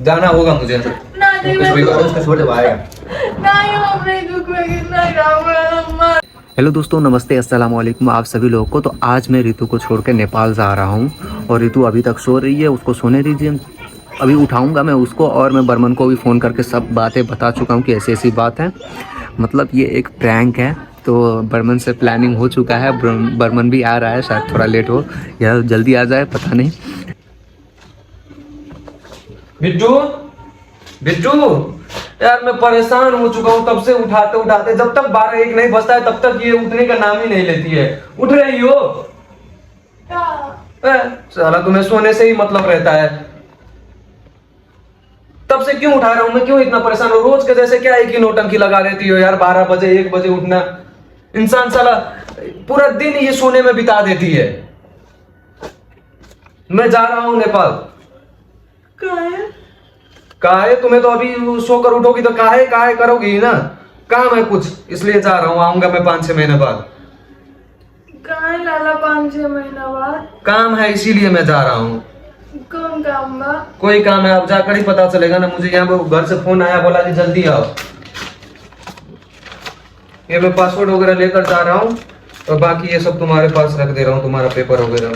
जाना होगा मुझे। कुछ भी करो उसके छोटे भाई। हेलो दोस्तों, नमस्ते, अस्सलाम वालेकुम आप सभी लोगों को। तो आज मैं ऋतु को छोड़ के नेपाल जा रहा हूँ और ऋतु अभी तक सो रही है, उसको सोने दीजिए। अभी उठाऊंगा मैं उसको और मैं बर्मन को भी फ़ोन करके सब बातें बता चुका हूँ कि ऐसी ऐसी बात है। मतलब ये एक प्रैंक है, तो बर्मन से प्लानिंग हो चुका है। बर्मन भी आ रहा है, शायद थोड़ा लेट हो या जल्दी आ जाए, पता नहीं। बिट्टू बिट्टू यार मैं परेशान हो चुका हूँ तब से उठाते उठाते, जब तक 12-1 नहीं बजता है तब तक ये उठने का नाम ही नहीं लेती है। उठ रही हो? साला तुम्हें सोने से ही मतलब रहता है। तब से क्यों उठा रहा हूं मैं, क्यों इतना परेशान हो? रोज के जैसे क्या एक ही नौटंकी लगा रहती हो यार। 12 बजे 1 बजे उठना, इंसान साला पूरा दिन ये सोने में बिता देती है। मैं जा रहा हूं नेपाल। काहे? तुम्हें तो अभी सोकर उठोगी तो काहे काहे करोगी ना। काम है कुछ, इसलिए जा रहा हूँ। आऊंगा मैं 5-6 महीने बाद। काहे लाला 5-6 महीना बाद? काम है इसीलिए मैं जा रहा हूँ। कौन काम बा? कोई काम है, अब जाकर ही पता चलेगा ना। मुझे यहाँ पर घर से फोन आया, बोला कि जल्दी आओ। ये मैं पासवर्ड वगैरह लेकर जा रहा हूँ और बाकी ये सब तुम्हारे पास रख दे रहा हूँ, तुम्हारा पेपर वगैरह।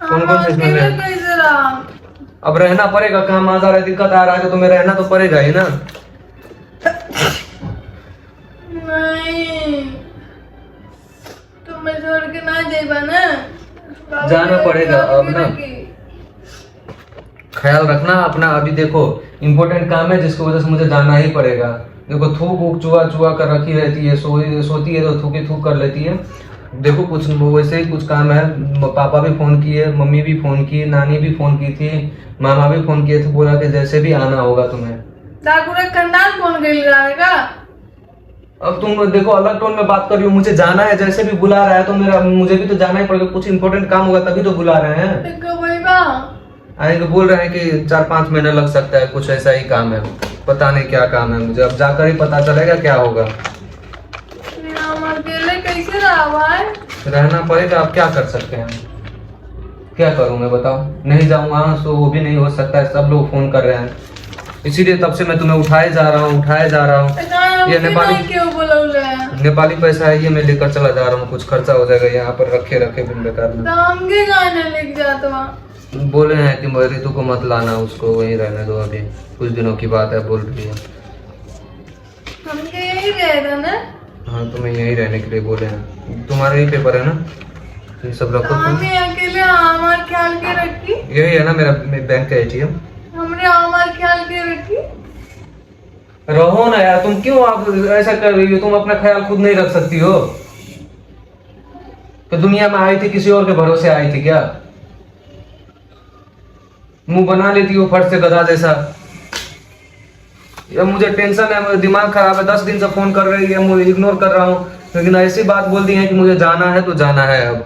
कौन कौन से इसमें है? अब रहना पड़ेगा, काम आ जा रहा है, दिक्कत आ रहा है तो तुम्हें रहना तो पड़ेगा ही ना। नहीं, तुम्हें छोड़ के ना जाइबा ना। जाना पड़ेगा अब ना। ख्याल रखना अपना। अभी देखो इम्पोर्टेंट काम है जिसकी वजह से मुझे जाना ही पड़ेगा। देखो थूक वूक चुआ चुआ कर रखी रहती है, सोती है तो थूकी थूक कर लेती है। देखो कुछ वैसे ही कुछ काम है। पापा भी फोन किए, मम्मी भी फोन की, नानी भी फोन की थी, मामा भी फोन किए थे। बोला कि जैसे भी आना होगा तुम्हें। कंडाल फोन कर रहेगा। अब तुम देखो अलग टोन में बात कर रही हो। मुझे जाना है, जैसे भी बुला रहा है तो मुझे भी तो जाना ही पड़ेगा। कुछ इंपॉर्टेंट काम होगा तभी तो बुला रहे हैं। आएंगे बोल रहे हैं कि 4-5 महीने लग सकता है, कुछ ऐसा ही काम है। पता नहीं क्या काम है मुझे, अब जाकर ही पता चलेगा क्या होगा। अकेले कैसे रहा? रहना पड़ेगा, अब क्या कर सकते हैं। क्या करूं मैं बताओ? नहीं जाऊंगा तो वो भी नहीं हो सकता है। सब लोग फोन कर रहे हैं, इसीलिए तब से मैं तुम्हें उठाए जा रहा हूँ। ये नेपाली पैसा है, ये मैं लेकर चला जा रहा हूँ। कुछ खर्चा हो जाएगा यहाँ पर रखे रखे बिन बेकार में। बोले हैं कि ऋतु को मत लाना, उसको वहीं रहने दो, अभी कुछ दिनों की बात है बोल रही है। हमके यही रहना ना? हाँ तुम्हें यहीं रहने के लिए बोले हैं। तुम्हारा ही पेपर है ना, ये सब रखो। अकेले हमार ख्याल के रखी। यही है ना मेरा बैंक का ATM। हमरे हमार ख्याल के रखी। रहो ना यार, तुम क्यों आप ऐसा कर रही हो? तुम अपना ख्याल खुद नहीं रख सकती हो? तो दुनिया में आई थी किसी और के भरोसे आई थी क्या? मुंह बना लेती हो फट से गधा जैसा। या मुझे टेंशन है, दिमाग खराब है। 10 दिन से फोन कर रही है, मुझे इग्नोर कर रहा हूँ, लेकिन ऐसी बात बोल दी है कि मुझे जाना है तो जाना है। अब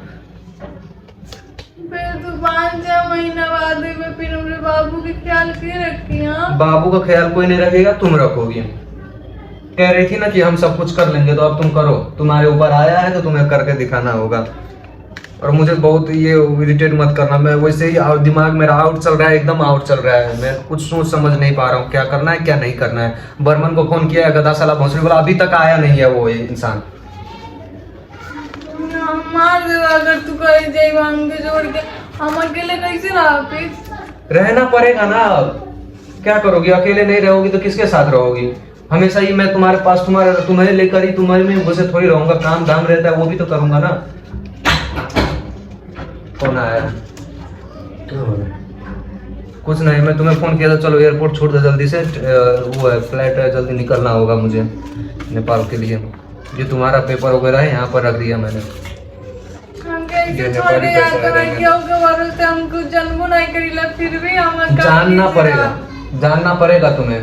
फिर तो 5-6 महीना बाद में फिर हमरे बाबू के ख्याल के रखी। हाँ, बाबू का ख्याल कोई नहीं रखेगा, तुम रखोगी। कह रही थी ना कि हम सब कुछ कर लेंगे, तो अब तुम करो। तुम्हारे ऊपर आया है तो तुम्हें करके दिखाना होगा। और मुझे बहुत ये इरिटेट मत करना। मैं वैसे ही दिमाग मेरा आउट चल रहा है, एकदम आउट चल रहा है। मैं कुछ सोच समझ नहीं पा रहा हूँ क्या करना है क्या नहीं करना है। बर्मन को फोन किया है, गधा साला भोसड़ी बोला, अभी तक आया नहीं है वो इंसान। मार दे अगर तू कहीं जाए हमके छोड़ के। हम अकेले कैसे रहा? फिर रहना पड़ेगा ना। क्या करोगी? अकेले नहीं रहोगी तो किसके साथ रहोगी? हमेशा ही मैं तुम्हारे पास, तुम्हें लेकर ही तुम्हारे में घुसे थोड़ी रहूंगा। काम धाम रहता है वो भी तो करूंगा ना। कौन आया? कुछ नहीं, मैं तुम्हें फोन किया था। चलो एयरपोर्ट छोड़ दो जल्दी से, वो है फ्लाइट है, जल्दी निकलना होगा मुझे नेपाल के लिए। ये तुम्हारा पेपर वगैरह है, यहाँ पर रख दिया मैंने। ये नेपाली पैसा हमको जन्म नहीं करीला, फिर भी हम जानना पड़ेगा तुम्हें।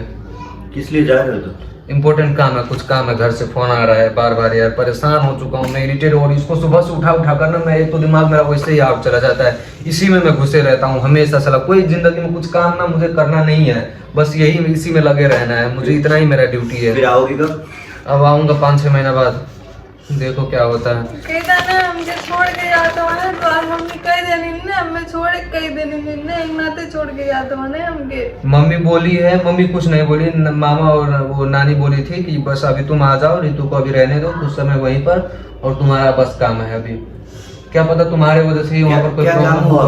किस लिए जा रहे हो? तो इम्पोर्टेंट काम है, कुछ काम है। घर से फोन आ रहा है बार बार यार, परेशान हो चुका हूँ मैं, इरिटेट हो रही। इसको सुबह से उठा कर ना, मैं एक तो दिमाग मेरा वैसे ही आउट चला जाता है। इसी में मैं घुसे रहता हूँ हमेशा। साला कोई जिंदगी में कुछ काम ना मुझे करना नहीं है, बस यही इसी में लगे रहना है। मुझे इतना ही मेरा ड्यूटी है। फिर आओगे कब? अब आऊंगा 5-6 महीने बाद। देखो क्या होता है। कहता ना हमके छोड़ के जाता है तो आज मम्मी कह देनी ना हमें छोड़ कह देनी ना एक नाते छोड़ के जाता है हमके। मम्मी बोली है, मम्मी कुछ नहीं बोली, मामा और वो नानी बोली थी कि बस अभी तुम आ जाओ, रितु को अभी रहने दो कुछ समय वहीं पर, और तुम्हारा बस काम है अभी। क्या पता तुम्हारे वजह से ही वहाँ पर कोई प्रॉब्लम हुआ।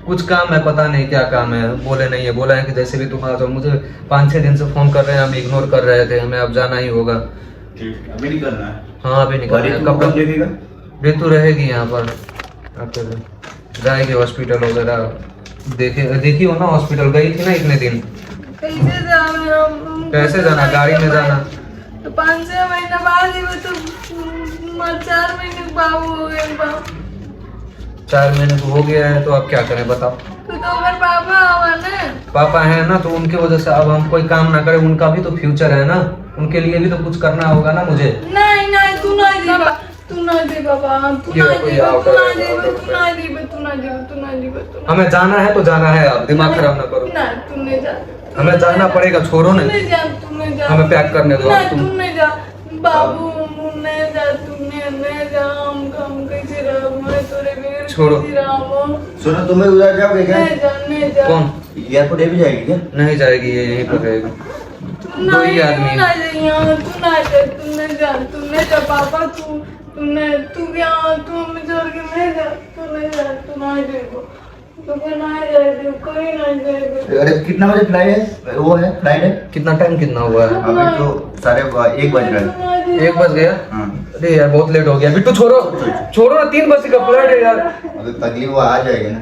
कुछ काम है, पता नहीं क्या काम है, बोले नहीं है। बोला है कि जैसे भी तुम आ जाओ। मुझे 5-6 दिन से फोन कर रहे हैं, हम इग्नोर कर रहे थे, हमें अब जाना ही होगा। अभी निकलना है? हाँ अभी निकलना है। कब तक देखेगा? रितु रहेगी यहाँ पर, अकेले जाएगी हॉस्पिटल वगैरह। देखी हो ना, हॉस्पिटल गई थी ना इतने दिन। कैसे जाना हम? कैसे जाना? गाड़ी में जाना। तो 5-6 महीना बाद ही वो तो 4 महीने बाबू हो गए। 4 महीने को हो गया है तो अब क्या करें बताओ। तो अगर पापा आवा ना, पापा है ना, तो उनकी वजह से अब हम कोई काम ना करें, उनका भी तो फ्यूचर है ना, उनके लिए भी तो कुछ करना होगा ना मुझे। नहीं नहीं तू ना दे बाबा, तू ना दे बाबा, तू ना दे, तू ना दे, तू ना दे, तू ना दे, तू ना दे। हमें जाना है तो जाना है, अब दिमाग खराब ना करो। ना तू नहीं जा, हमें जाना पड़ेगा, छोड़ो ना। तू नहीं जा, तू नहीं जा, हमें पैक करने दो। ना तुम तू नहीं जा बाबू, नहीं जा, तूने नहीं जा, हम कैसे रहो, मैं तेरे बगैर छोड़ो। कैसे रहूं? सुनो, तुम्हें उधर जाओगे क्या? नहीं जा। कौन? एयरपोर्ट भी जाएगी क्या? नहीं जाएगी, ये यहीं पर रहेगी। दो ही आदमी तू ना जा, तू नहीं जा पापा, तू क्या, तू हमें छोड़ के नहीं जा, तू नहीं जा, तू नहीं देखो, तू नहीं जाए, कोई नहीं जाएगा। अरे कितना बजे फ्लाइट है? वो है फ्लाइट है? कितना टाइम कितना हुआ है? अभी तो 1:30 बज रहा है। 1 बज गया। हाँ। अरे यार बहुत लेट हो गया। बिट्टू छोड़ो, छोड़ो ना, 3 बजे का फ्लाइट है यार। अभी पगली वो आ जाएगी ना।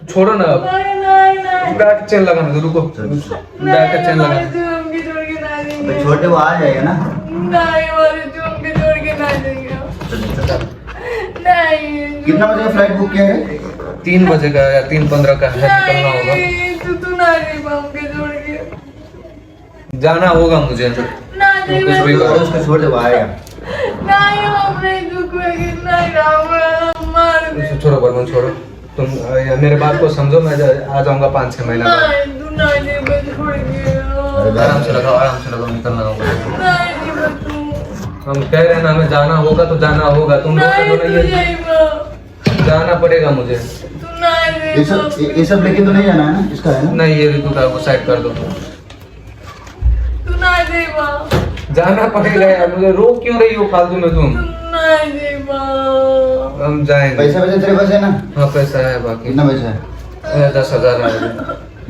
छोड़ो ना अब। नहीं बैग चेन लगाने दो, रुको। बैग का चेन लगा। हमके छोड़ के ना अभी देंगे, छोटे वो आ जाएगा ना। नहीं वाले जो हमके छोड़ के ना देंगे, नहीं। कितना बजे फ्लाइट बुक किया है? 3 बजे का या 3:15 का है, निकलना होगा। नहीं, तू ना दे हमके छोड़ के, जाना होगा मुझे। ना दे, कुछ भी करो। उसको छोड़ दे, वो आएगा। नहीं हम नहीं दुखेंगे, नहीं रहूंगा, मार दे। छोड़ो बर्मन, छोड़ो। तुम मेरे बात को समझो, मैं आ जाऊंगा 5-6 महीना बाद। नहीं तू नहीं दे, मैं छोड़ के, आराम से लगाओ, आराम से लगाओ, निकलना होगा। नहीं दे तू, हम कह रहे हैं ना, हमें जाना होगा तो जाना होगा। तुम लोग नहीं तो तू नहीं, जाइबा, जाना पड़ेगा मुझे। तू नहीं दे, ये सब लेके तो नहीं जाना है ना? इसका है ना? नहीं, ये ऋतु का वो साइड कर दो। तू नहीं देबा, जाना पड़ेगा यार मुझे। रोक क्यों रही हो फालतू में तुम? तू नहीं देबा। हम जाएंगे। पैसा वैसे तेरे पास है ना? हाँ पैसा है, बाकी कितना पैसा है? 10,000 है।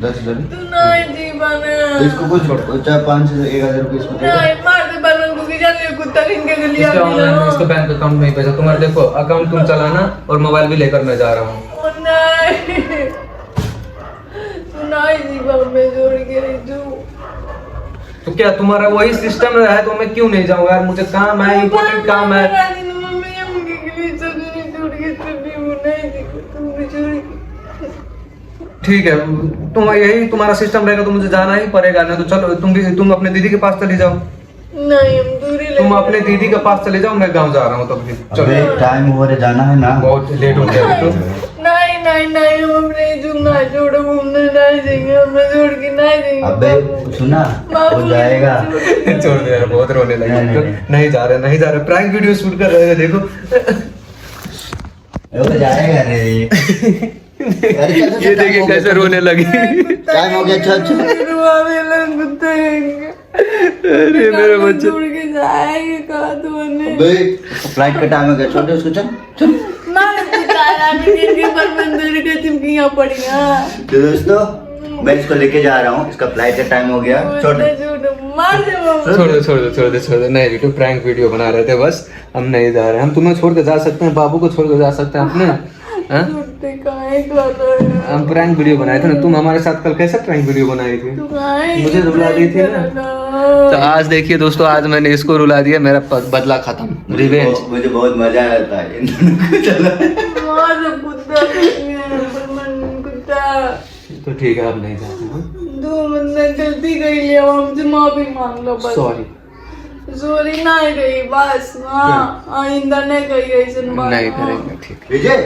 10,000। तू नहीं देबा ना, इसको कुछ चाहे 5 से 1,000 रुपये इसको दे दो। नहीं मार दे बर्मन को कि जान ले कुत्ता इनके गलिया इसके ऑनलाइन, इसके बैंक अकाउंट में ही पैसा। तुम्हारे देखो अकाउंट तुम चलाना, और मोबाइल भी लेकर मैं जा रहा हूँ। ओ नहीं, तू नहीं देबा, मैं जोड़ के रह जू। तो क्या तुम्हारा वही सिस्टम है तो मैं क्यों नहीं जाऊंगा यार? मुझे काम है, इम्पोर्टेंट काम है। ठीक है, तुम यही तुम्हारा सिस्टम रहेगा तो मुझे जाना ही पड़ेगा ना। तो चलो तुम अपने दीदी के पास चली जाओ। नहीं हम दूरी तुम अपने दीदी के पास चले जाओ, मैं गांव जा रहा हूँ। तब फिर अबे चलो, टाइम हो रहा, जाना है ना। बहुत लेट हो गया बिट्टू। नहीं नहीं नहीं हम अपने जुगना जोड़ो, घूमने नहीं देंगे, हमें जोड़ के नहीं देंगे। अबे सुना, हो जाएगा। छोड़ दे यार, बहुत रोने लगे। नहीं। नहीं जा रहे, नहीं जा रहे। प्रैंक वीडियो शूट कर रहे हैं, देखो। हो जाएगा रे। अरे चल, चल, ये देखिए कैसे रोने लगी। टाइम हो गया, चल चल। अरे मेरे बच्चे। जोड़ के जाएंगे कहा तुमने? अबे फ्लाइट का टाइम हो गया, छोड़ दे उसको, चल चल। मैं बेचारा के पर मंदिर के चिमकियां पड़ियां। तो दोस्तों मैं इसको लेके जा रहा हूँ, इसका फ्लाइट का टाइम हो गया। छोड़ दे। मार दे वो। छोड़ दो, छोड़ दो, छोड़ दो, छोड़ दो। नहीं रितु, प्रैंक वीडियो बना रहे थे बस, हम नहीं जा रहे। हम तुम्हें छोड़ के जा सकते हैं, बाबू को छोड़ के जा सकते हैं अपने। हाँ? छुट्टी काहे कर रहे हो? हम प्रैंक वीडियो बनाए थे ना। तुम हमारे साथ कल कैसे प्रैंक वीडियो बनाई थी? तू काहे मुझे रुला दी थी ना। तो आज देखिए दोस्तों, आज मैंने इसको रुला दिया, मेरा बदला खत्म, रिवेंज। मुझे बहुत मजा आता है इन दोनों को। चलो मार कुत्ता बर्मन कुत्ता। तो ठीक है, अब नहीं जाते हैं। दो मैंने गलती कर लिया, हमसे माफी मांग लो बस। सॉरी नहीं रही बस। हाँ आइंदा नहीं कही ऐसे बात। नहीं करेंगे, ठीक। विजय।